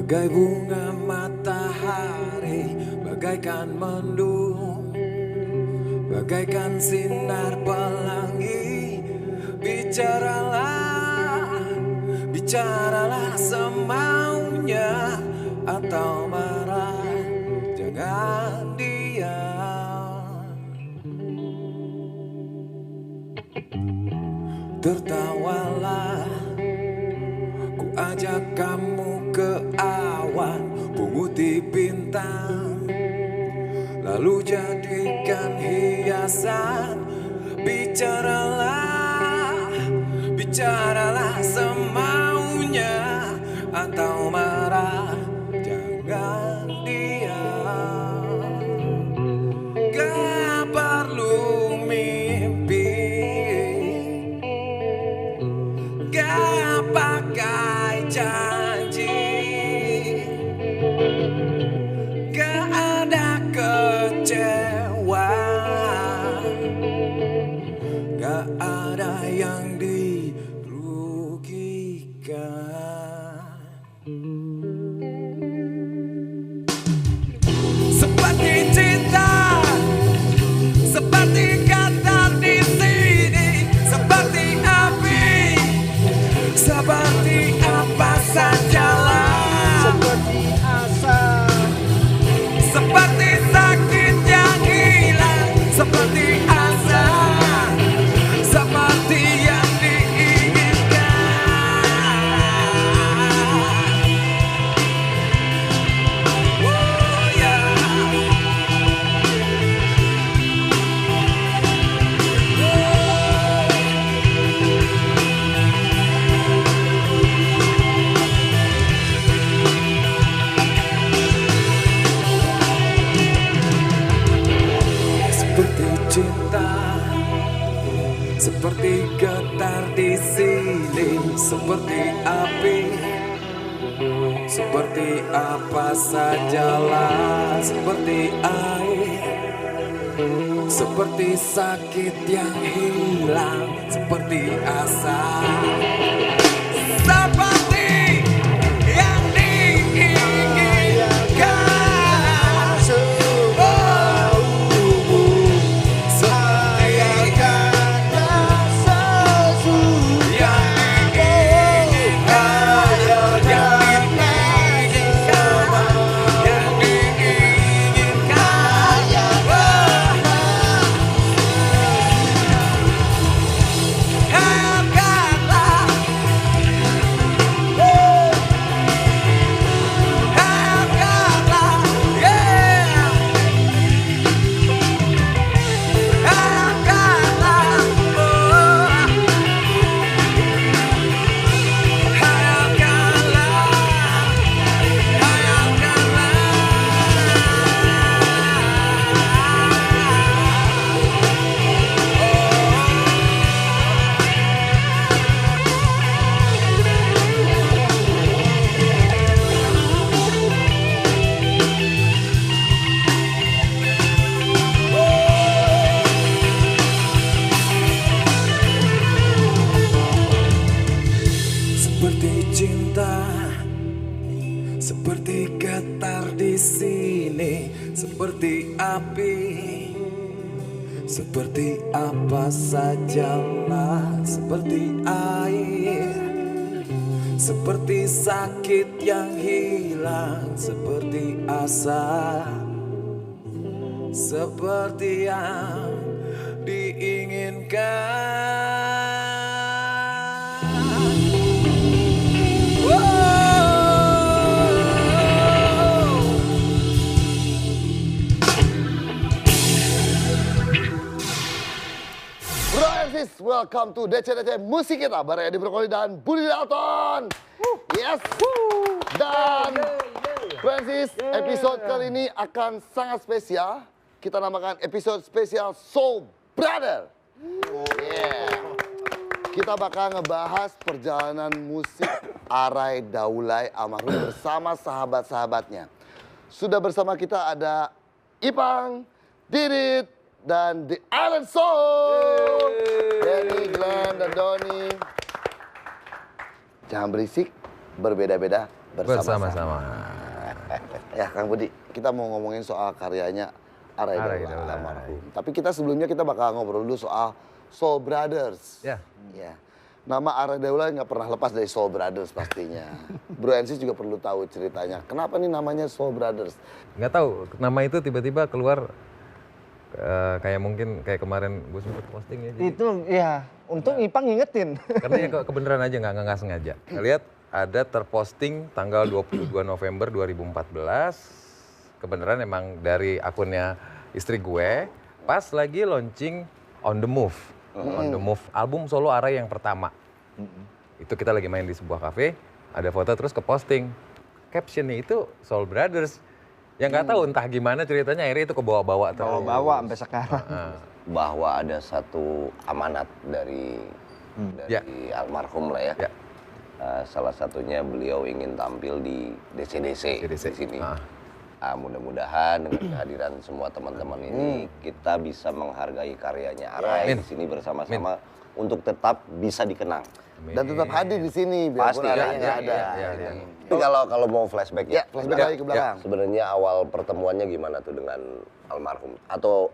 Bagai bunga matahari, bagaikan mendung, bagaikan sinar pelangi. Bicaralah, bicaralah semaunya, atau marah, jangan diam. Tertawalah, ku ajak kamu ke awan, punguti bintang, lalu jadikan hiasan. Bicaralah, bicaralah semaunya, atau marah, jangan diam. Gak perlu mimpi, gak pakai janji, gak ada kecewa, gak ada yang dirugikan. Seperti cinta, seperti kata di sini, seperti api, seperti apa sajalah, seperti asa, seperti sakit yang hilang, seperti asa, seperti yang diinginkan. Oh yeah. Seperti cinta, seperti getar di sini, seperti api, seperti apa sajalah, seperti air, seperti sakit yang hilang, seperti asa, seperti yang diinginkan. Seperti cinta, seperti getar di sini, seperti api, seperti apa sajalah, seperti air, seperti sakit yang hilang, seperti asa, seperti yang diinginkan. Welcome to DC Musik Kita bareng Edi Brokoli dan Budi Dalton. Yes. Dan Francis, episode kali ini akan sangat spesial. Kita namakan episode spesial Soul Brother. Yeah. Kita bakal ngebahas perjalanan musik Arai Daulay almarhum bersama sahabat-sahabatnya. Sudah bersama kita ada Ipang, Didit, dan The Island Soul. Danny, Glenn, dan Doni. Jangan berisik, berbeda-beda bersama-sama. Ya Kang Budi, kita mau ngomongin soal karyanya Arai Daula almarhum. Tapi kita sebelumnya kita bakal ngobrol dulu soal Soul Brothers. Ya. Ya. Nama Arai Daula nggak pernah lepas dari Soul Brothers pastinya. Bro Ensis juga perlu tahu ceritanya. Kenapa nih namanya Soul Brothers? Nggak tahu, nama itu tiba-tiba keluar kayak mungkin kayak kemarin gue sempat posting ya. Jadi, Itu ya, untung Ipang ngingetin. karena ya kebenaran aja nggak sengaja. Lihat ada terposting tanggal 22 November 2014. Kebenaran emang dari akunnya istri gue pas lagi launching On The Move. On The Move album solo Arai yang pertama. Itu kita lagi main di sebuah kafe, ada foto terus ke posting. Captionnya itu Soul Brothers. Yang nggak tahu entah gimana ceritanya akhirnya itu kebawa-bawa terus. Bawa-bawa sampai sekarang. Bahwa ada satu amanat dari almarhum lah ya. Salah satunya beliau ingin tampil di DCDC di sini. Mudah-mudahan dengan kehadiran semua teman-teman ini kita bisa menghargai karyanya Arai di sini bersama-sama untuk tetap bisa dikenang. Dan tetap hadir di sini biarpun Pasti Arainya nggak ada. Tapi kalau mau flashback Ya, flashback lagi ke belakang. sebenarnya awal pertemuannya gimana tuh dengan almarhum atau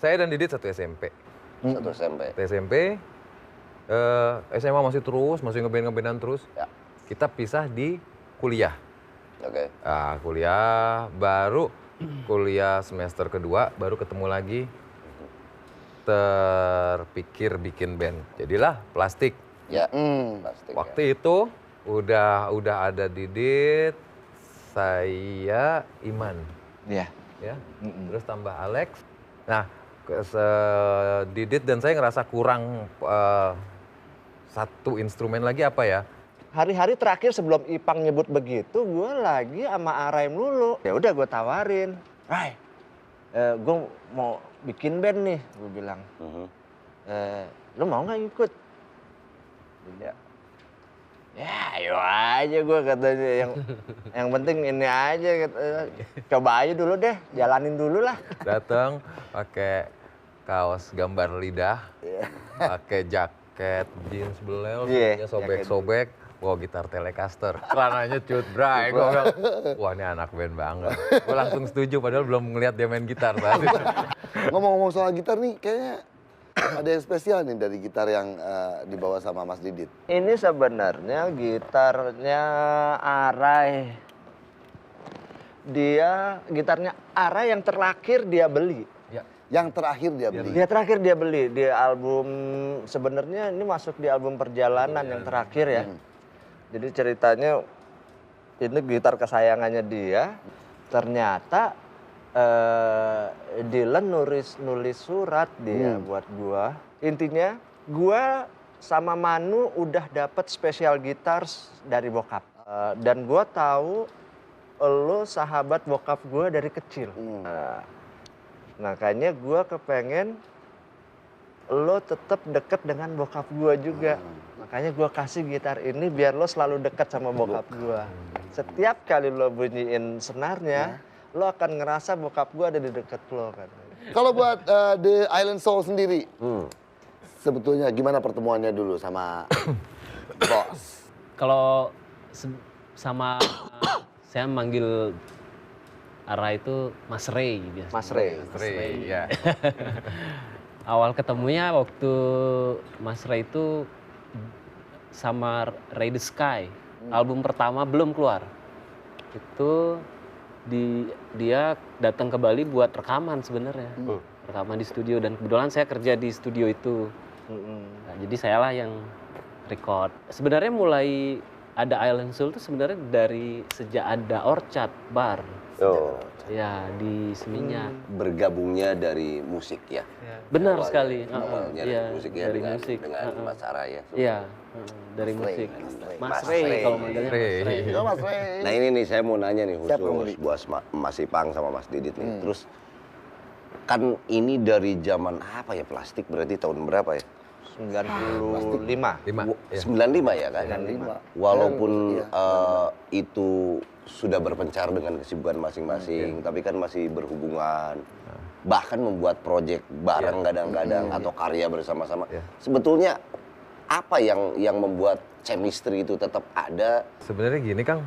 Saya dan Didit satu SMP. satu SMP? Satu SMP, SMA masih ngeband-ngebandan terus. Ya. Kita pisah di kuliah. Oke. Baru kuliah semester kedua, baru ketemu lagi, terpikir bikin band. Jadilah Plastik. Ya. Plastik. Waktu itu udah ada Didit, saya, Iman. Iya. Ya, terus tambah Alex. Nah, Didit dan saya ngerasa kurang satu instrumen lagi apa ya? Hari-hari terakhir sebelum Ipang nyebut begitu, gue lagi sama Arai dulu. Ya udah gue tawarin, Rai, gue mau bikin band nih, gue bilang. Lu mau nggak ikut? Dia, ya ayo aja gue katanya. Yang penting ini aja, coba aja dulu deh, jalanin dulu lah. Datang pakai kaos gambar lidah, pakai jaket jeans belel, sobek-sobek. Bawa gitar Telecaster, celananya cut bray, gue bilang, wah ini anak band banget. Gue langsung setuju, padahal belum ngeliat dia main gitar tadi. Ngomong-ngomong soal gitar nih, kayaknya ada yang spesial nih dari gitar yang dibawa sama Mas Didit. Ini sebenarnya gitarnya Arai. Gitarnya Arai yang terakhir dia beli. Yang terakhir dia beli. Dia terakhir dia beli di album, sebenarnya ini masuk di album Perjalanan yang terakhir ya. Jadi ceritanya ini gitar kesayangannya dia. Ternyata Dylan nulis surat dia buat gua. Intinya gua sama Manu udah dapet special guitars dari bokap. Dan gua tahu lo sahabat bokap gua dari kecil. Makanya gue kepengen lo tetap deket dengan bokap gue juga. Makanya gue kasih gitar ini biar lo selalu deket sama bokap gue. Setiap kali lo bunyiin senarnya, lo akan ngerasa bokap gue ada di deket lo kan. Kalau buat The Island Soul sendiri, sebetulnya gimana pertemuannya dulu sama Bos? Kalau sama saya manggil Arai itu Mas Ray biasa. Mas Ray. Ya. Awal ketemunya waktu Mas Ray itu sama Ray the Sky. Album pertama belum keluar. Itu dia datang ke Bali buat rekaman sebenarnya. Rekaman di studio dan kebetulan saya kerja di studio itu. Nah, jadi sayalah yang record. Sebenarnya mulai ada Island Soul itu sebenarnya dari sejak ada Orchard Bar. Ya, di Seminyak. Bergabungnya dari musik ya. Benar Awalnya, sekali. awalnya Iya, dari musik ya, dari dengan, musik. dengan Mas Arai ya. Iya, dari musik. Mas Ray kalau manggilnya Mas Ray. Yo, Mas Ray. Nah ini nih saya mau nanya nih Siap, Kang khusus Budi. buat Mas Ipang sama Mas Didit nih. Terus kan ini dari zaman apa ya, Plastik berarti tahun berapa ya? 95. 95 ya kan? 95. Walaupun itu sudah berpencar dengan kesibukan masing-masing, tapi kan masih berhubungan. Bahkan membuat proyek bareng kadang-kadang atau karya bersama-sama. Sebetulnya Sebetulnya apa yang membuat chemistry itu tetap ada? Sebenarnya gini Kang,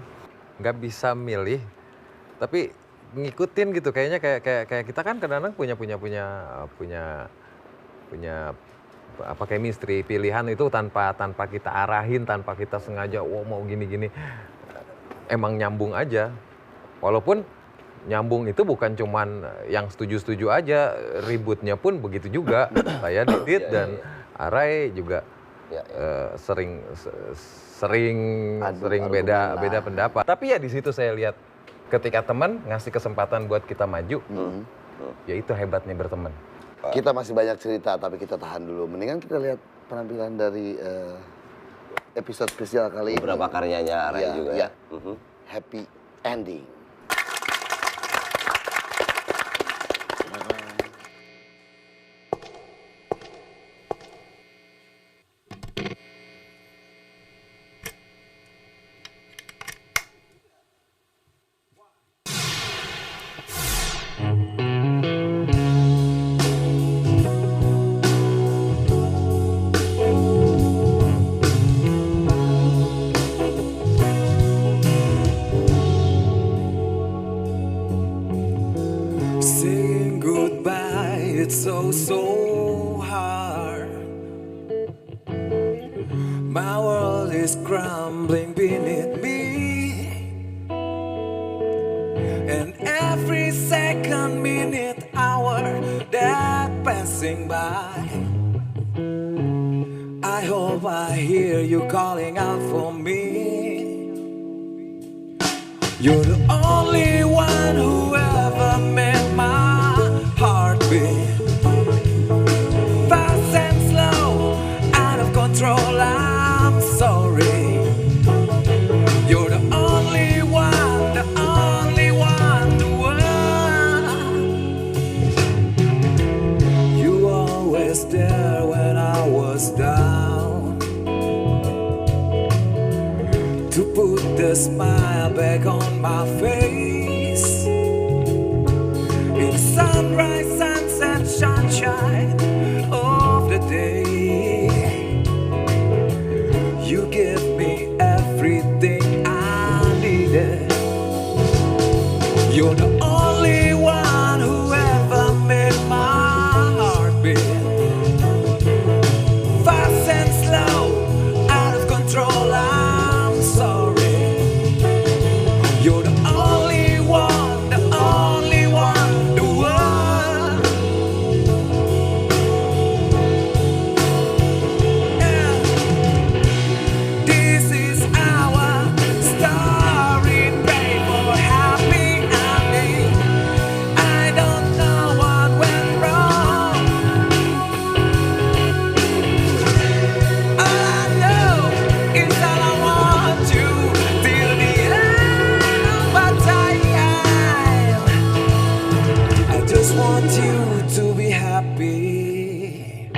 nggak bisa milih, tapi ngikutin gitu. Kayaknya kayak kita kan kadang-kadang punya apa chemistry, pilihan itu tanpa kita arahin, tanpa kita sengaja, mau gini-gini, emang nyambung aja. Walaupun nyambung itu bukan cuman yang setuju-setuju aja, ributnya pun begitu juga. Saya Didit dan Arai juga sering beda pendapat. Tapi ya di situ saya lihat ketika teman ngasih kesempatan buat kita maju, ya itu hebatnya berteman. Kita masih banyak cerita, tapi kita tahan dulu. Mendingan kita lihat penampilan dari episode spesial kali ini. Beberapa karyanya Arai juga ya. Happy Ending. Saying goodbye, it's so hard. My world is crumbling beneath me, and every second, minute, hour that passing by, I hope I hear you calling out for me. You're the only one who ever made my heart beat. Fast and slow, out of control, I'm sorry. You're the only one, the one. You were always there when I was down, to put the smile back on my face. In sunrise, sunset, sunshine of the day, you give me everything I needed. You're the only one who ever made my heart beat. Fast and slow, out of control, I'm sorry. You're the only one, the one. Yeah. This is our story, babe, for happy ending. I don't know what went wrong. All I know is that I want you till the end of my time. I just want you to be happy.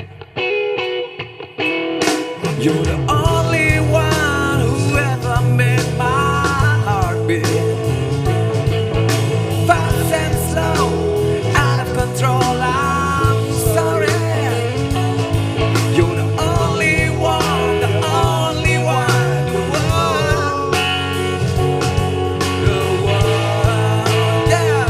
You're the only one who ever made my heart beat. Fast and slow, out of control, I'm sorry. You're the only one, the one. The one, yeah.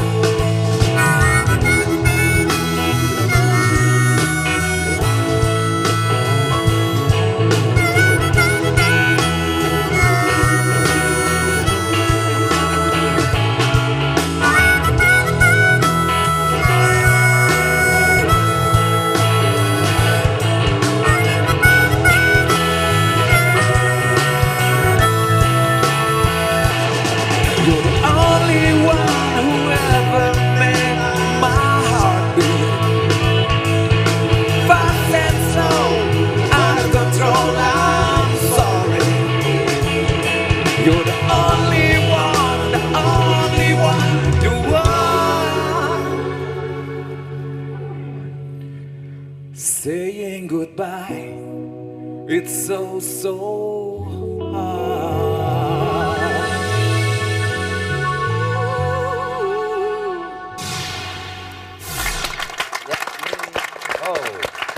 You're the only one who ever made my heart beat. Fast and slow, out of control, I'm sorry. You're the only one, the one. Saying goodbye, it's so hard.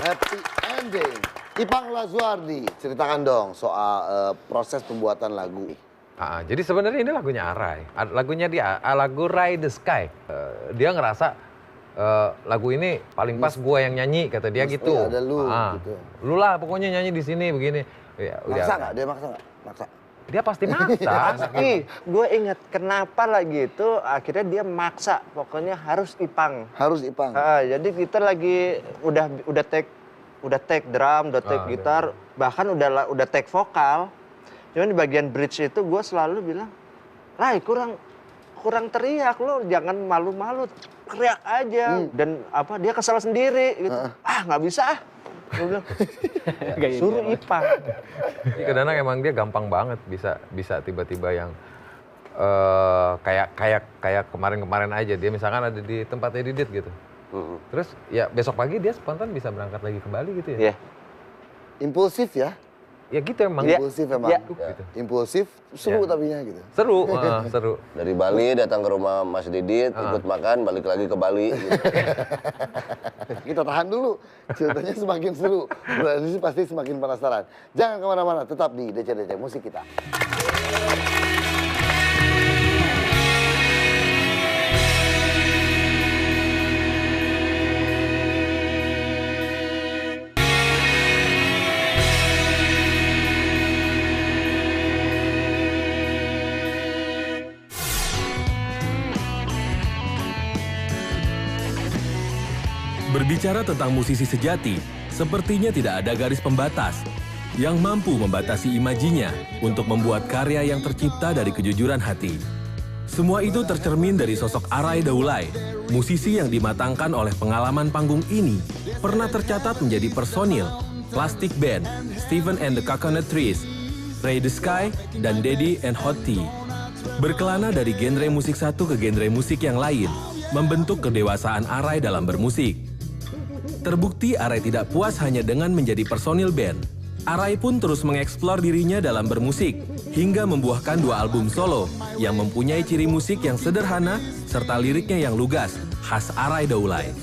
Happy Ending. Ipang Lazuardi, ceritakan dong soal proses pembuatan lagu. Jadi sebenarnya ini lagunya Arai, lagunya dia, lagu Ride the Sky. Dia ngerasa lagu ini paling pas gue yang nyanyi, kata dia gitu. Ada lu, gitu. Lu lah pokoknya nyanyi di sini begini. Ya, Maksa nggak? Dia maksa nggak? Maksa. Dia pasti maksa. Pasti, gue inget kenapa lagi itu akhirnya dia maksa, pokoknya harus Ipang. Harus Ipang. Jadi kita lagi udah take drum, udah take gitar, bahkan udah take vokal. Cuman di bagian bridge itu gue selalu bilang, Rai kurang teriak lo, jangan malu-malu, teriak aja. Dan dia kesal sendiri gitu. Nggak bisa. Gue bilang, suruh Ipang. Kadang-kadang emang dia gampang banget bisa tiba-tiba yang kayak kemarin-kemarin aja dia misalkan ada di tempatnya Didit gitu. Terus ya besok pagi dia spontan bisa berangkat lagi ke Bali gitu ya. Iya. Impulsif ya? Ya gitu emang. Impulsif emang. Ya. Gitu. Impulsif, seru tapinya gitu. Seru, seru. Dari Bali datang ke rumah Mas Didit, ikut makan, balik lagi ke Bali. Gitu. Kita tahan dulu, ceritanya semakin seru. Berarti pasti semakin penasaran. Jangan kemana-mana, tetap di DC Musik Kita. Berbicara tentang musisi sejati, sepertinya tidak ada garis pembatas yang mampu membatasi imajinya untuk membuat karya yang tercipta dari kejujuran hati. Semua itu tercermin dari sosok Arai Daulay, musisi yang dimatangkan oleh pengalaman panggung ini, pernah tercatat menjadi personil Plastic Band, Stephen and the Coconut Trees, Ride the Sky, dan Daddy and Hot Tea. Berkelana dari genre musik satu ke genre musik yang lain, membentuk kedewasaan Arai dalam bermusik. Terbukti Arai tidak puas hanya dengan menjadi personil band. Arai pun terus mengeksplor dirinya dalam bermusik, hingga membuahkan 2 album solo yang mempunyai ciri musik yang sederhana serta liriknya yang lugas, khas Arai Daulay.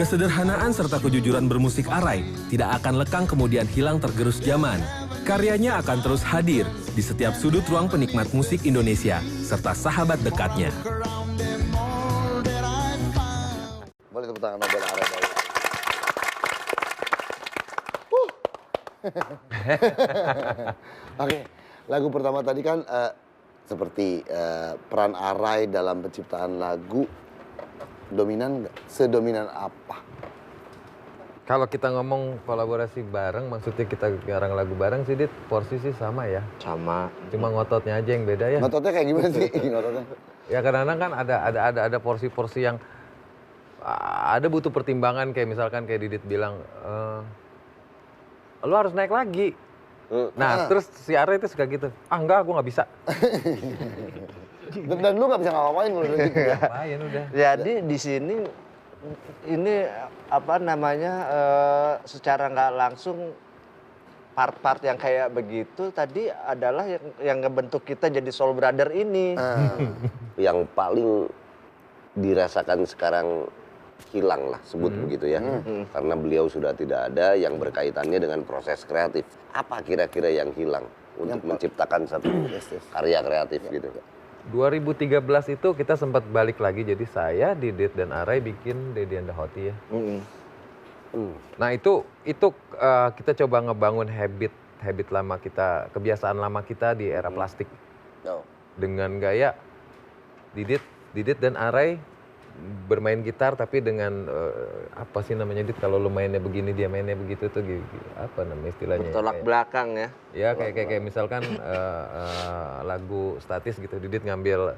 Kesederhanaan serta kejujuran bermusik Arai tidak akan lekang kemudian hilang tergerus zaman. Karyanya akan terus hadir di setiap sudut ruang penikmat musik Indonesia serta sahabat dekatnya. Boleh tepuk tangan buat Arai Daulay. Oke, lagu pertama tadi kan seperti peran Arai dalam penciptaan lagu dominan nggak? Sedominan apa? Kalau kita ngomong kolaborasi bareng, maksudnya kita garang lagu bareng sih, Dit, posisi sama ya. Sama. Cuma ngototnya aja yang beda ya. Ngototnya kayak gimana sih? Ngototnya? Ya kadang-kadang kan ada porsi-porsi yang ada butuh pertimbangan, kayak misalkan kayak Didit bilang, lu harus naik lagi. Nah, terus si Arai itu suka gitu. Enggak, gue nggak bisa. Dan lu nggak bisa ngapain lu udah gitu ya? Ngapain udah. Jadi di sini ini secara nggak langsung part-part yang kayak begitu tadi adalah yang ngebentuk kita jadi Soul Brother ini. Yang paling dirasakan sekarang hilang lah, sebut begitu ya. Karena beliau sudah tidak ada yang berkaitannya dengan proses kreatif. Apa kira-kira yang hilang untuk menciptakan satu karya kreatif gitu? 2013 itu kita sempat balik lagi, jadi saya, Didit, dan Arai bikin Daddy and the Hot Tea ya. Nah itu kita coba ngebangun habit lama kita, kebiasaan lama kita di era plastik. Dengan gaya Didit dan Arai bermain gitar tapi dengan apa sih namanya, Dit, kalau lu mainnya begini dia mainnya begitu tuh apa namanya istilahnya? Tolak belakang ya. Ya kayak misalkan lagu statis gitu, Didit ngambil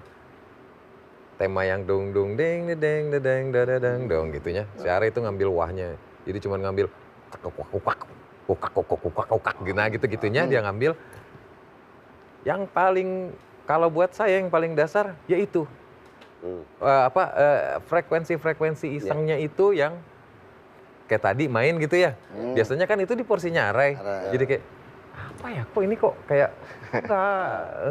tema yang dong dong deng deng deng deng dong gitunya. Si Arai itu ngambil wahnya. Jadi cuma ngambil kukak gitu-gitunya dia ngambil. Yang paling kalau buat saya yang paling dasar yaitu frekuensi isengnya itu yang kayak tadi main gitu ya. Biasanya kan itu di porsinya Arai. Jadi kayak apa ya, kok ini kok kayak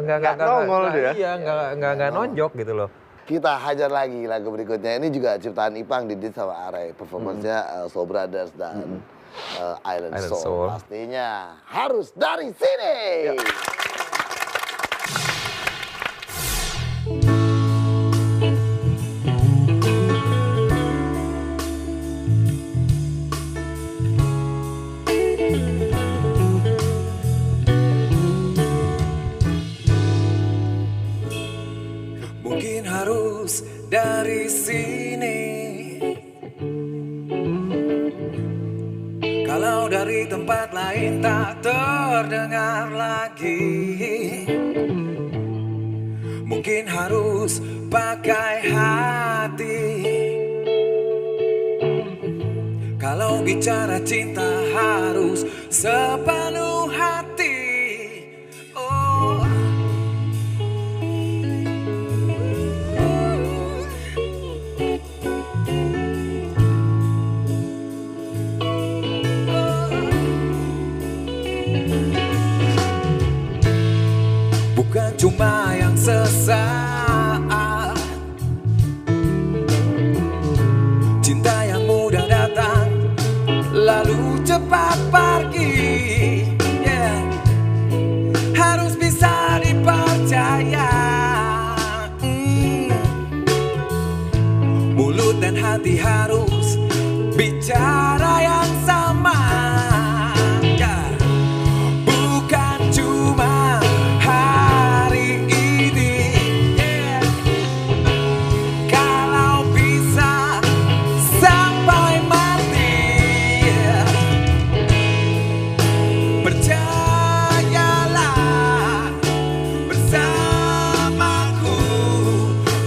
nggak nongol ya. Iya, nggak nonjok gitu loh. Kita hajar lagi lagu berikutnya. Ini juga ciptaan Ipang, Didit sama Arai. Performance-nya Soul Brothers dan Island Soul. Pastinya harus dari sini. Mungkin harus dari sini. Kalau dari tempat lain tak terdengar lagi. Mungkin harus pakai hati. Kalau bicara cinta harus sepenuh hati. Oh. Bukan cuma yang sesaat, cinta yang mudah datang lalu cepat pergi. Yeah. Harus bisa dipercaya. Mulut dan hati harus bicara yang sama. Yeah. Bukan cuma hari ini. Yeah. Kalau bisa sampai mati. Yeah. Percayalah bersamaku,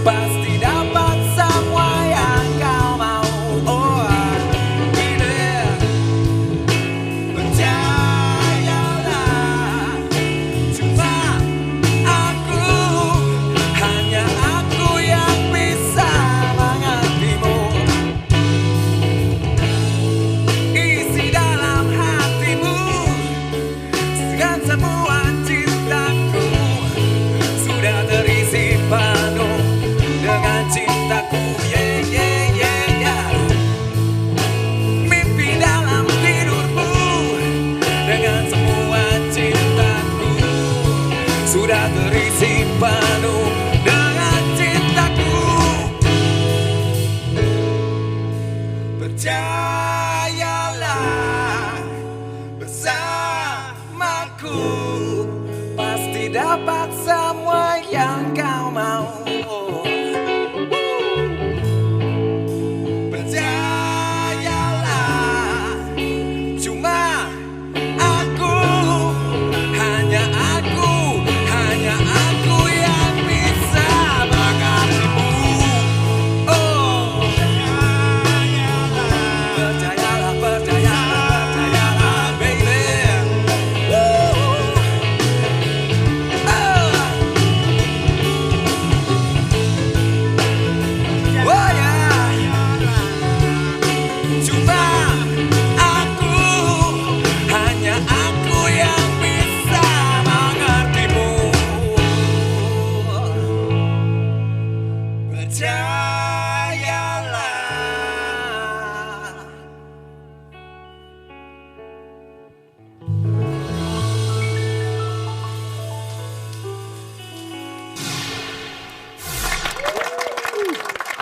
pasti dapat semua yang kau mau. Oh, ini percayalah, cuma aku, hanya aku yang bisa mengertimu. Isi dalam hatimu dengan semua cintaku, sudah terisi penuh dengan cintaku. Yeah, yeah, yeah, yeah. Mimpi dalam tidurmu dengan semua cintaku, sudah terisi penuh dengan cintaku. Percayalah bersamaku, pasti dapat semua yang kau mau. Percayalah, cuma aku, hanya aku, hanya aku yang bisa mengertimu. Oh, percayalah, percayalah, percayalah, baby. Oh yeah. Cuma aku, hanya aku yang bisa mengertimu. Percayalah.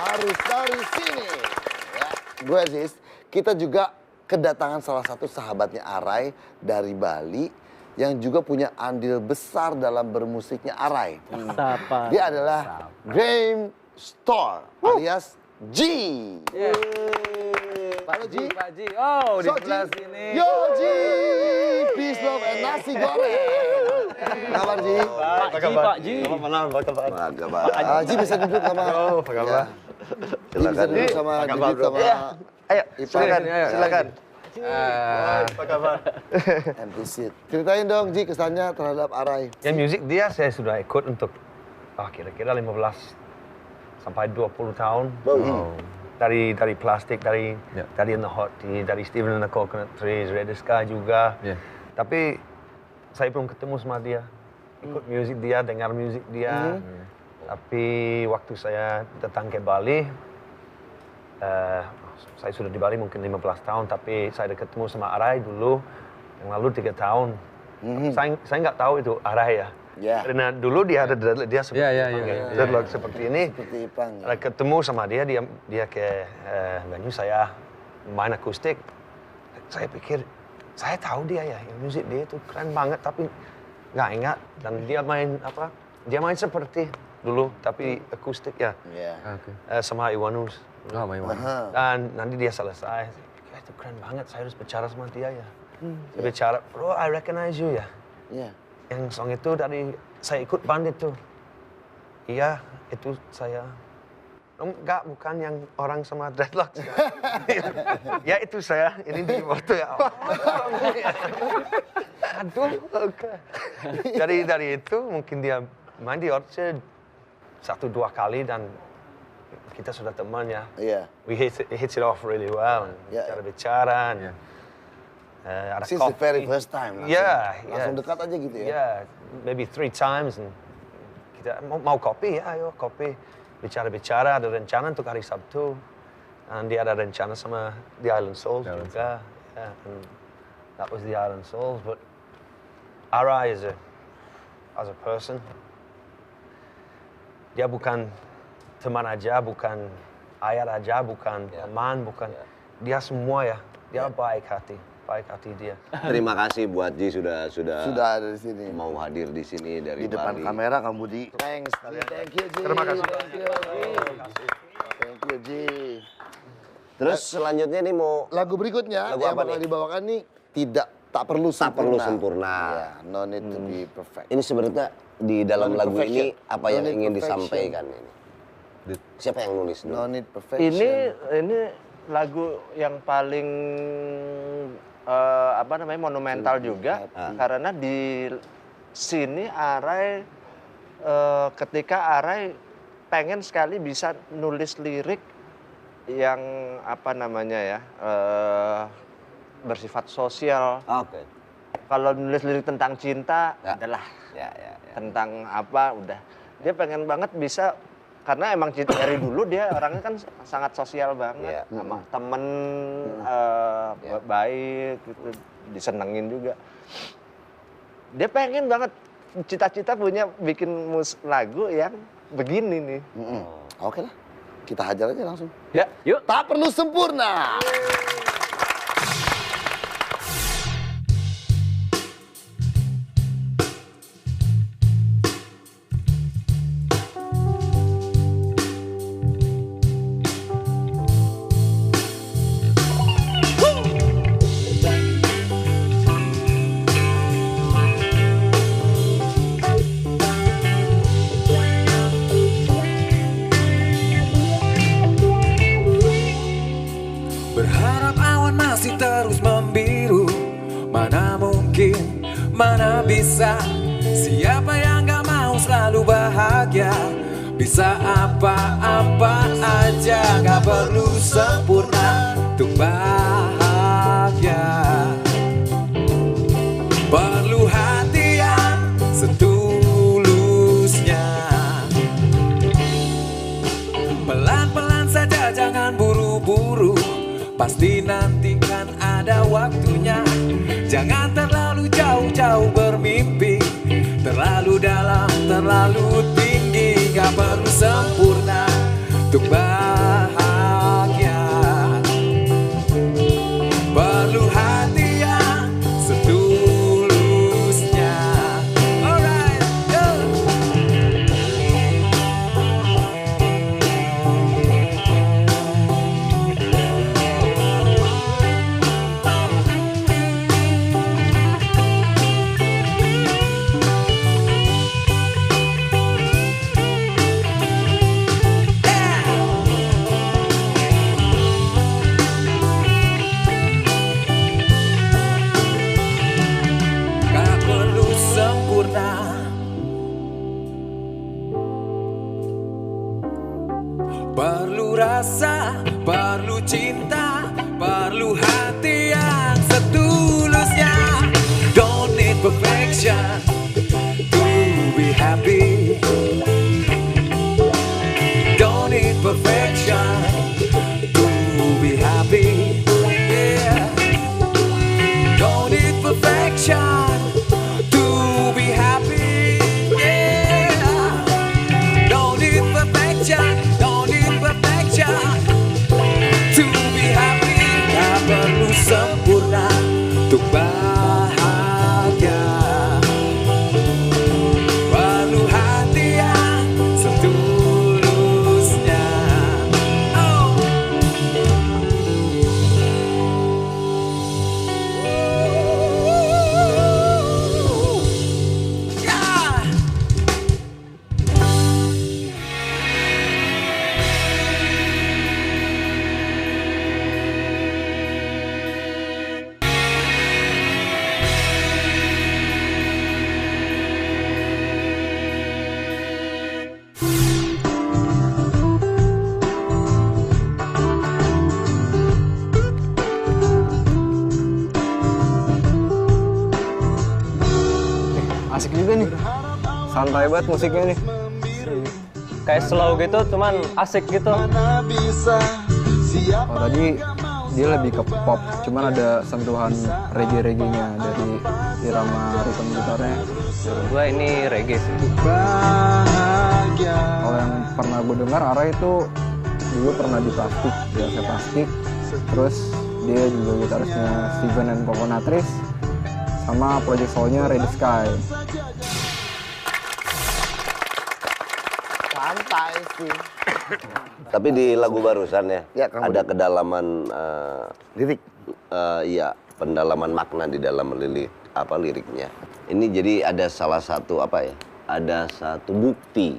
Harus dari sini. Ya, gue Aziz, kita juga kedatangan salah satu sahabatnya Arai dari Bali yang juga punya andil besar dalam bermusiknya Arai. Siapa? Dia adalah Game Store alias G. Halo G. Pak Ji, oh di So, sebelah Ji. sini. Yo G, peace love and nasi goreng. Kabar Ji? Pak Ji, Pak Ji. Ji bisa duduk sama. Oh, apa kabar? Ji bisa duduk sama Didit sama. Ayo, silakan, Ayo, ayo. silakan. Apa kabar? Empty seat. Ceritain dong Ji kesannya terhadap Arai. Ya musik dia saya sudah ikut untuk kira-kira 15 sampai 20 tahun. Wow. Dari plastik, dari Ya. dari In the Hot Tea, dari Steven and the Coconut Trees, Red Sky juga. Ya. Tapi saya belum ketemu sama dia. Ikut musik dia, dengar musik dia. Tapi waktu saya datang ke Bali, saya sudah di Bali mungkin 15 tahun, tapi saya ada ketemu sama Arai dulu, yang lalu 3 tahun. Saya nggak tahu itu Arai ya. Ya. Karena dulu dia ada dia seperti dreadlock seperti ini. Seperti Ipang. Ada ketemu sama dia ke venue saya main akustik. Saya pikir saya tahu dia ya, musik dia itu keren banget tapi nggak ingat. Dan dia main apa? Dia main seperti dulu, tapi akustik ya. Iya. Oke. Sama Iwanus. Oh, Maiwan. Dan nanti dia selesai, "Ya, itu keren banget, saya harus bicara sama dia ya. Saya bicara, bro, I recognize you ya. Iya. Yang song itu dari saya ikut band itu. Iya, itu saya. Enggak, bukan yang orang sama dreadlocks. Ya itu saya, ini di foto ya. Aduh, oke. Dari itu mungkin dia main di Orchard 1-2 kali dan kita sudah teman ya. Iya. We hit it off really well. Yeah. Bicara. Ada Since the very kopi. first time. Langsung dekat aja gitu ya. Yeah, maybe 3 times. And kita mau kopi ya, ayo kopi. Bicara-bicara, ada rencana untuk hari Sabtu. Dan dia ada rencana sama The Island Souls juga. Yeah, and that was The Island Souls. But Ara as a person, dia bukan teman aja, bukan ayah aja, bukan teman, bukan. Dia semua ya. Dia baik hati dia. Terima kasih buat Ji sudah Sudah ada di sini. mau hadir di sini dari Di depan Bali. kamera Kang Budi. Thanks, thank you Ji. Terima kasih. Thank you Ji. Terus selanjutnya nih mau Lagu berikutnya Lagu yang apa bakal nih? dibawakan nih tak perlu sempurna. perlu sempurna. Iya, no need to be perfect. ini sebenarnya di dalam No need lagu ini perfection. apa No yang need ingin perfection. disampaikan ini? Siapa yang nulis dulu? No need perfection. Ini lagu yang paling monumental juga karena di sini Arai ketika Arai pengen sekali bisa nulis lirik yang bersifat sosial. Oke. Kalau nulis lirik tentang cinta Ya. adalah Ya. tentang apa udah. Dia pengen banget bisa karena emang dari dulu dia orangnya kan sangat sosial banget sama temen baik gitu, disenengin juga. Dia pengen banget cita-cita punya bikin lagu yang begini nih. Oke lah, kita hajar aja langsung. Ya, yuk. Tak perlu sempurna. Berharap awan masih terus membiru. Mana mungkin, mana bisa. Siapa yang gak mau selalu bahagia. Bisa apa-apa aja, gak perlu sempurna untuk bahagia. Perlu hati yang setulusnya. Pelan-pelan saja, jangan buru-buru. Pasti nanti kan ada waktunya. Jangan terlalu jauh-jauh bermimpi. Terlalu dalam, terlalu tinggi. Gak perlu sempurna untuk bahagia. Perlu hati yang setulusnya. Alright, go! Gak perlu sempurna. Perlu rasa, perlu cinta, perlu hati yang setulusnya. Don't need perfection to be happy. Don't need perfection to be happy. Yeah. Don't need perfection to be happy. Yeah. Don't need perfection. Don't need perfection to be happy. santai banget musiknya nih. Kayak slow gitu, cuman asik gitu. Oh, tadi dia lebih ke pop, cuman ada sentuhan reggae-nya dari irama rhythm gitarnya. Menurut gua ini reggae sih. Kalau yang pernah gue dengar, Arai itu dulu pernah di Plastik, di AC Plastik. Terus dia juga gitarisnya Steven and Coconutris, sama project soul-nya Red Sky. Santai sih. Tapi di lagu barusan Ya, Kang ada Budi. kedalaman Lirik. iya, pendalaman makna di dalam liriknya. Ini jadi ada salah satu ada satu bukti.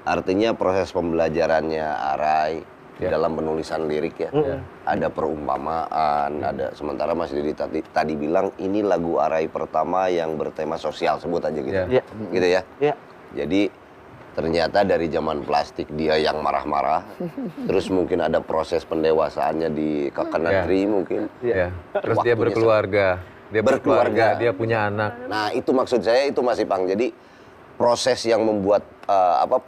Artinya proses pembelajarannya Arai di dalam penulisan lirik ya. Ada perumpamaan, ada sementara Mas Didi tadi bilang ini lagu Arai pertama yang bertema sosial, sebut aja gitu. Gitu ya. Jadi ternyata dari zaman Plastik dia yang marah-marah, terus mungkin ada proses pendewasaannya di Coconut Tree mungkin. Terus dia berkeluarga, dia punya anak. Nah itu maksud saya, itu Mas Ipang. Jadi proses yang membuat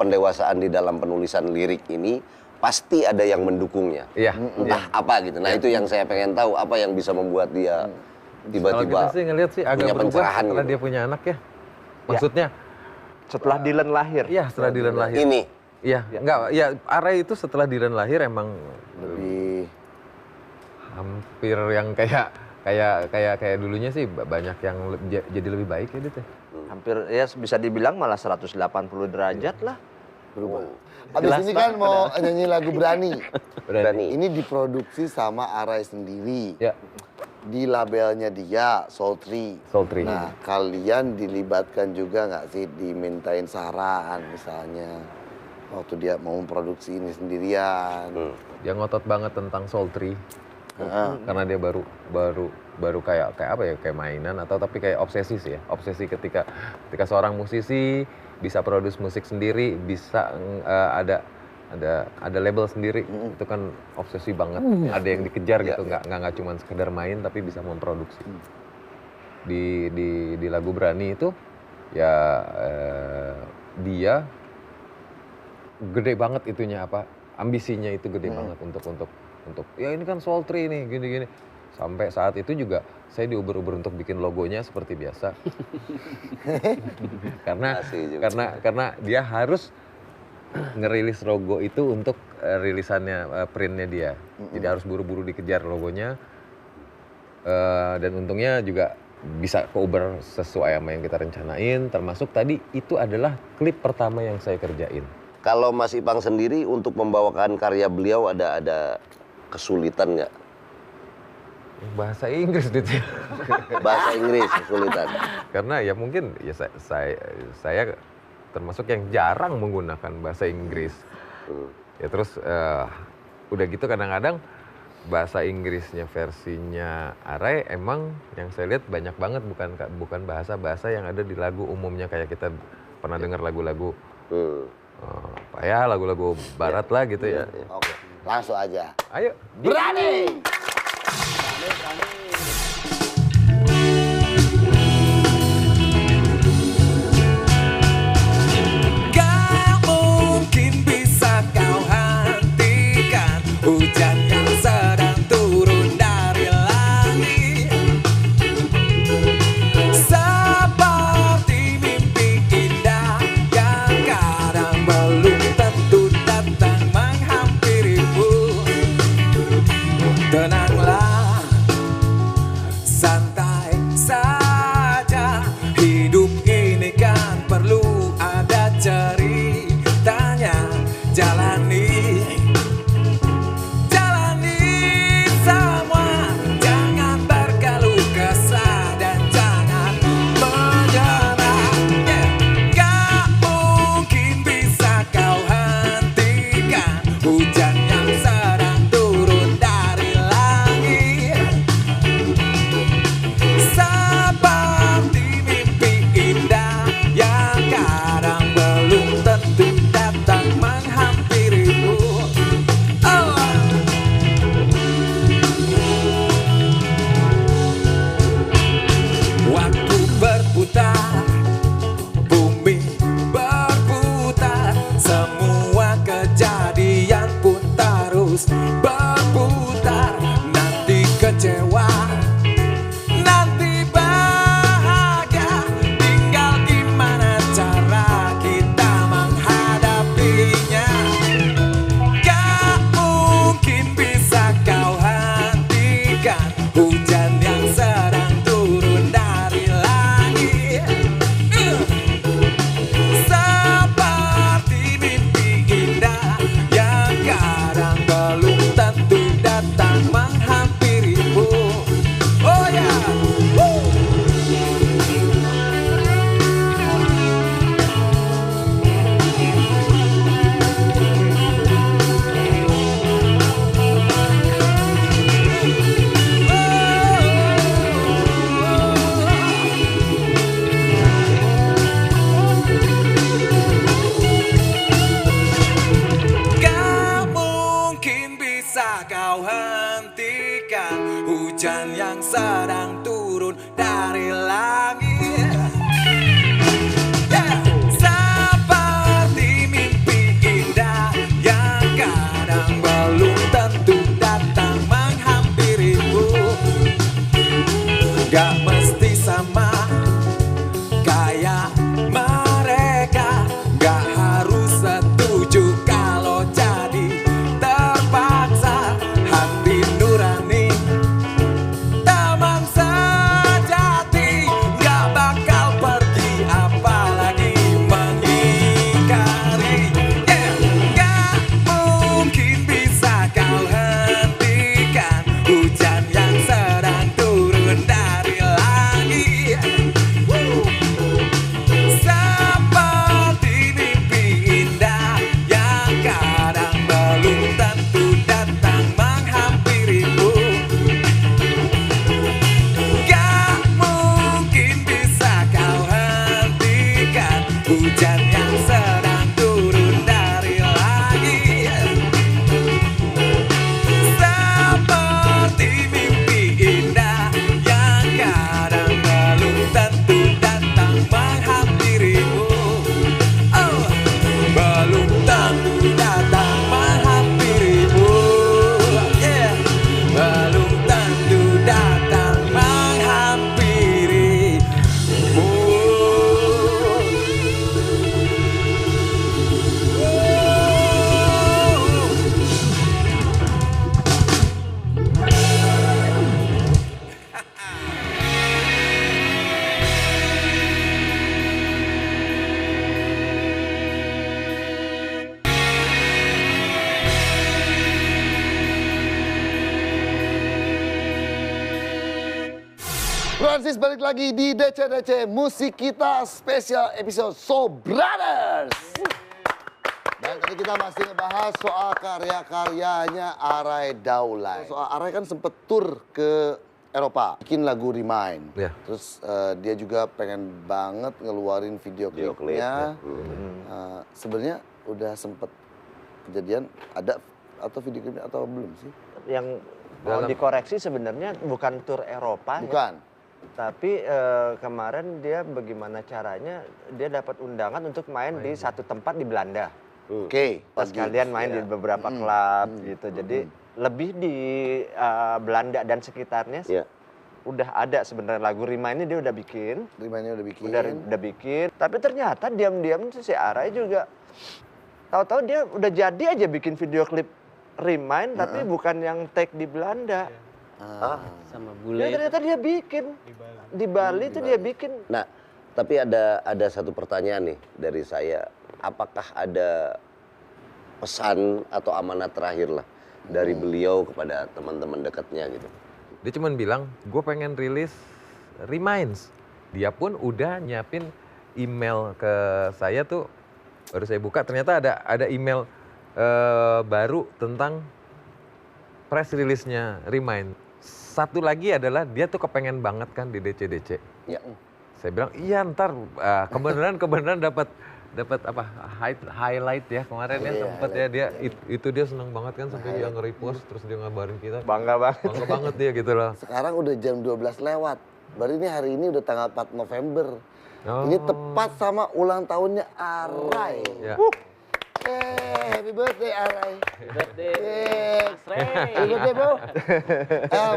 pendewasaan di dalam penulisan lirik ini pasti ada yang mendukungnya. Entah apa gitu. Nah itu yang saya pengen tahu, apa yang bisa membuat dia tiba-tiba Kalau kita sih ngeliat sih agak punya berubah pencerahan setelah gitu. dia punya anak ya. Maksudnya? Setelah Dylan lahir. Iya, setelah Dylan lahir. Ini? Iya, enggak. Ya, Arai itu setelah Dylan lahir emang Lebih hampir yang kayak dulunya sih banyak yang jadi lebih baik ya Dit. Hampir ya bisa dibilang malah 180 derajat lah. berubah. Habis ini kan mau nyanyi lagu Berani. Berani. Ini diproduksi sama Arai sendiri. Ya. Di labelnya dia, Sultry. Sultry. Nah, kalian dilibatkan juga nggak sih dimintain saran misalnya waktu dia mau memproduksi ini sendirian? Dia ngotot banget tentang Sultry. Karena dia baru kayak apa ya, kayak mainan atau tapi kayak obsesi sih ya. Obsesi ketika seorang musisi bisa produce musik sendiri, bisa ada label sendiri, itu kan obsesi banget. Ada yang dikejar gitu, nggak cuma sekedar main tapi bisa memproduksi. Di lagu Berani itu ya dia gede banget itunya ambisinya itu gede banget untuk ya ini kan Sultry nih gini. Sampai saat itu juga saya diuber-uber untuk bikin logonya seperti biasa. karena dia harus ngerilis logo itu untuk rilisannya, printnya dia. Jadi harus buru-buru dikejar logonya. Dan untungnya juga bisa keuber sesuai sama yang kita rencanain. Termasuk tadi itu adalah klip pertama yang saya kerjain. Kalau Mas Ipang sendiri untuk membawakan karya beliau ada kesulitan nggak? Bahasa Inggris gitu. Bahasa Inggris kesulitan. Karena ya mungkin ya saya termasuk yang jarang menggunakan bahasa Inggris. Ya terus udah gitu kadang-kadang bahasa Inggrisnya versinya Arai emang yang saya lihat banyak banget bukan bahasa-bahasa yang ada di lagu umumnya kayak kita pernah dengar lagu-lagu lagu-lagu barat lah gitu ya. Oke, langsung aja. Ayo. Berani! Gak mungkin bisa kau hentikan hujan yang sedang turun dari langit. Seperti mimpi indah yang kadang belum tentu datang menghampirimu. Tenanglah, santai saja. Hidup ini kan perlu ada ceritanya. Jalani semua. Jangan terkeluh kesah dan jangan menyerah. Gak mungkin bisa kau hentikan hujan yang sedang turun dari langit. Seperti mimpi indah yang kadang belum tentu datang menghampirimu. Waktu berputar, bumi terus berputar. Nanti kecewa, nanti bahagia, tinggal gimana cara kita menghadapinya. Gak mungkin bisa kau hentikan hujan yang sedang turun dari langit. Seperti mimpi indah yang kadang belum tentu datang menghampirimu. Oh ya, gak mungkin bisa kau hentikan hujan yang sedang turun dari langit. Yeah. Seperti mimpi indah yang kadang belum tentu datang menghampirimu. Gak mesti sama kayak mereka, gak harus setuju kalau jadi terpaksa. Hati nurani, teman sejati, gak bakal pergi apalagi mengingkari. Yeah. Gak mungkin bisa kau hentikan hujan yang sedang turun dari langit. Woo. Seperti mimpi indah yang kadang belum tentu datang menghampirimu. Gak mungkin bisa kau hentikan hujan yang sedang turun dari langit. Seperti mimpi indah yang kadang belum tentu datang menghampirimu. Oh, belum tentu datang menghampirimu. Yeah, belum tentu datang menghampirimu. Francis balik lagi di DC Musik Kita spesial episode So Brothers. Dan tadi kita masih ngebahas soal karya-karyanya Aray Daulay. Soal Aray kan sempet tur ke Eropa, bikin lagu Remind. Iya. Terus dia juga pengen banget ngeluarin video klipnya. Sebenarnya udah sempet kejadian ada atau video klipnya atau belum sih? Yang mau dikoreksi sebenarnya bukan tur Eropa. Bukan. Ya. Tapi kemarin dia bagaimana caranya dia dapat undangan untuk main di satu tempat di Belanda. Oke. Pas kalian main di beberapa klub gitu. Jadi lebih di Belanda dan sekitarnya udah ada sebenarnya lagu Remind-nya dia udah bikin. Remind-nya udah bikin. Udah bikin. Tapi ternyata diam-diam si Aray juga tahu-tahu dia udah jadi aja bikin video klip Remind tapi bukan yang take di Belanda. Sama Ya, bule. ternyata dia bikin di Bali itu dia bikin. Nah, tapi ada satu pertanyaan nih dari saya. Apakah ada pesan atau amanat terakhir lah dari beliau kepada teman-teman dekatnya gitu? Dia cuma bilang, gue pengen rilis Reminds. Dia pun udah nyiapin email ke saya tuh, baru saya buka ternyata ada email baru tentang press release-nya Remind. Satu lagi adalah dia tuh kepengen banget kan di DC. Ya. Saya bilang iya ntar kebenaran dapat apa highlight ya kemarin ya sempet ya dia itu dia senang banget kan sampai dia nge-repost terus dia ngabarin kita. Bangga banget dia gitu loh. Sekarang udah jam 12 lewat. Berarti ini hari ini udah tanggal 4 November. Ini tepat sama ulang tahunnya Aray. Ya. Happy birthday Arai. Happy birthday. Mas Ray. Happy birthday bro.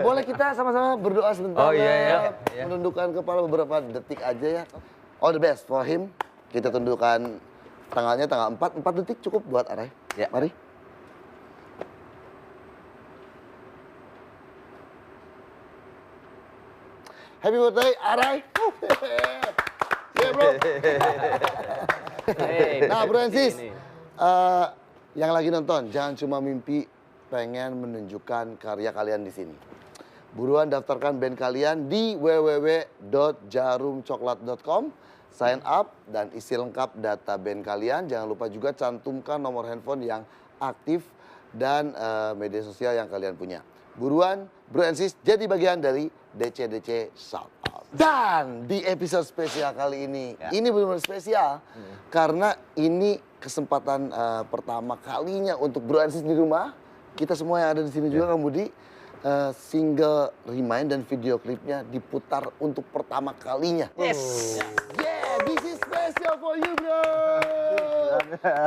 Boleh kita sama-sama berdoa sebentar. Oh, iya. Menundukkan kepala beberapa detik aja ya. All the best for him. Kita tundukkan tanggalnya tanggal 4. 4 detik cukup buat Arai. Ya. Mari. Happy birthday Arai. Yeah bro. Nah Bro and Sis, yang lagi nonton jangan cuma mimpi pengen menunjukkan karya kalian di sini. Buruan daftarkan band kalian di www.jarumcoklat.com, sign up dan isi lengkap data band kalian. Jangan lupa juga cantumkan nomor handphone yang aktif dan media sosial yang kalian punya. Buruan Bro and Sis jadi bagian dari DC Shout Out. Dan di episode spesial kali ini, ini benar-benar spesial karena ini kesempatan pertama kalinya untuk Bro and Sis di rumah. Kita semua yang ada di sini juga, Kang Budi, single Remind dan video klipnya diputar untuk pertama kalinya. Yes. Yeah, this is special for you, bro.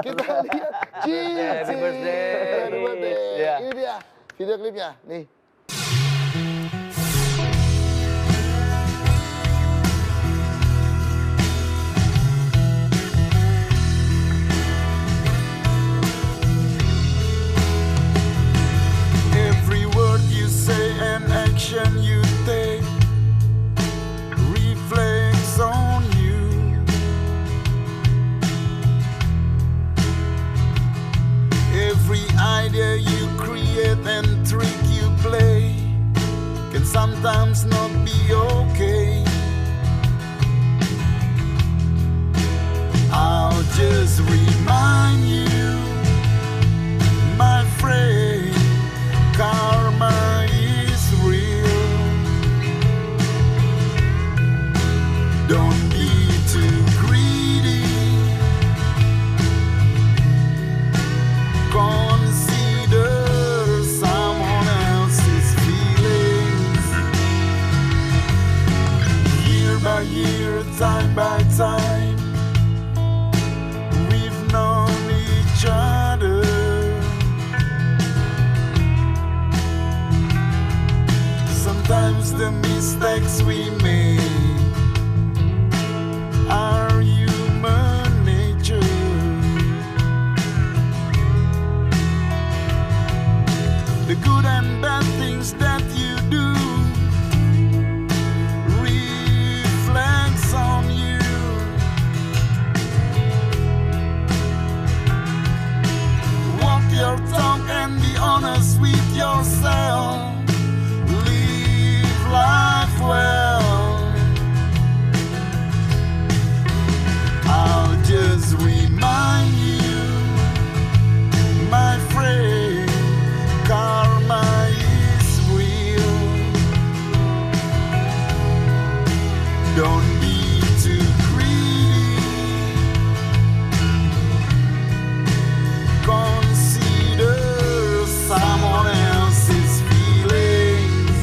Kita lihat, cheers. Happy birthday. Happy birthday. Yeah. Ini dia video klipnya, nih. Every word you say and action you take reflects on you. Every idea you create and trick you play can sometimes not be okay. I'll just remind you, my friend, karma is real. Don't be too greedy. Consider someone else's feelings. Year by year, time by time, we've known each other. Sometimes the mistakes we make are human nature. The good and bad things that you do reflects on you. Walk your talk and be honest with yourself. Life well. I'll just remind you, my friend, karma is real. Don't be too greedy. Consider someone else's feelings.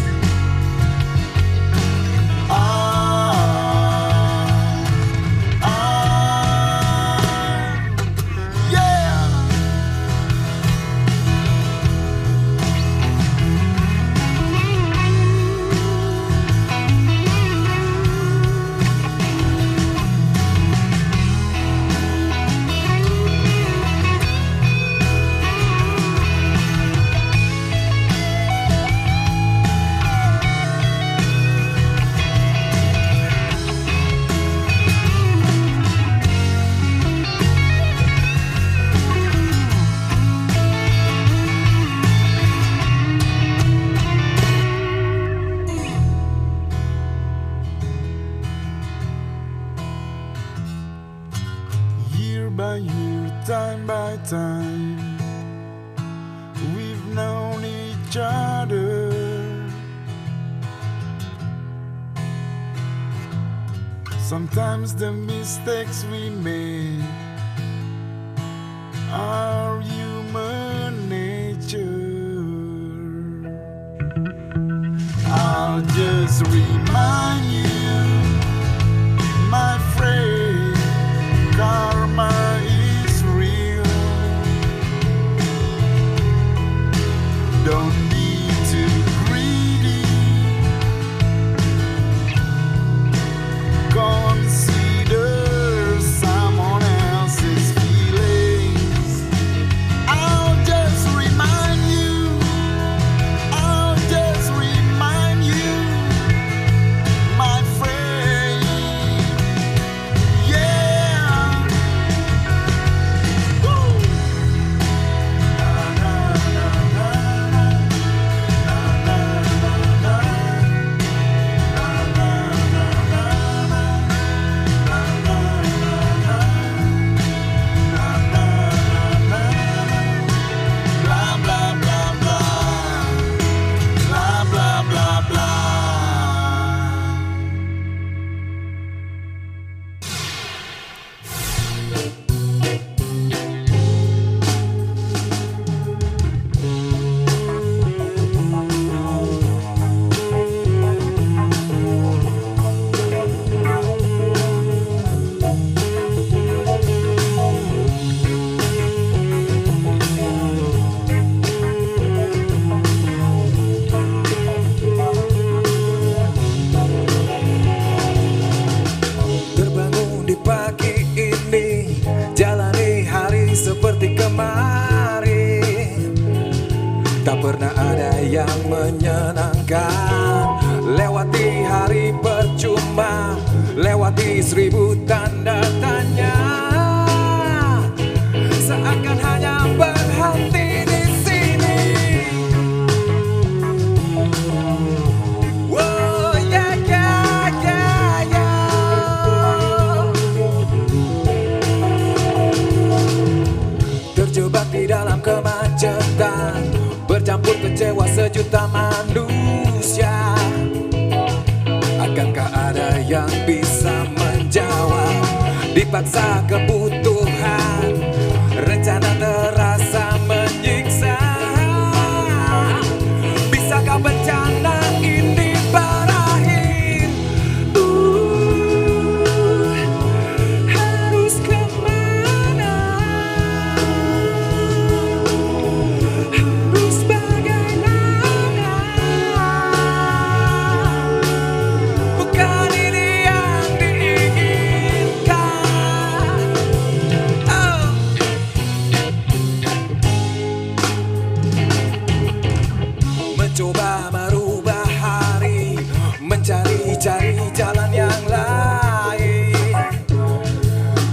Year by year, time by time, we've known each other. Sometimes the mistakes we make are human nature. I'll just remind you, my friend, karma is real. Tak pernah ada yang menyenangkan. Lewati hari percuma, lewati 1000 tanda tanya. Seakan hanya berhenti di sini. Oh yeah yeah yeah yeah. Terjebak di dalam kemacetan, bercampur kecewa sejuta manusia. Akankah ada yang bisa menjawab? Dipaksa kebutuhan, rencana terasa menyiksa. Bisakah bencana ini berakhir? Harus kemana? Harus bagaimana? Bukan ini yang diinginkan. Oh. Mencoba merubah hari, mencari-cari jalan yang lain.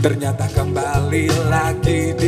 Ternyata kembali lagi di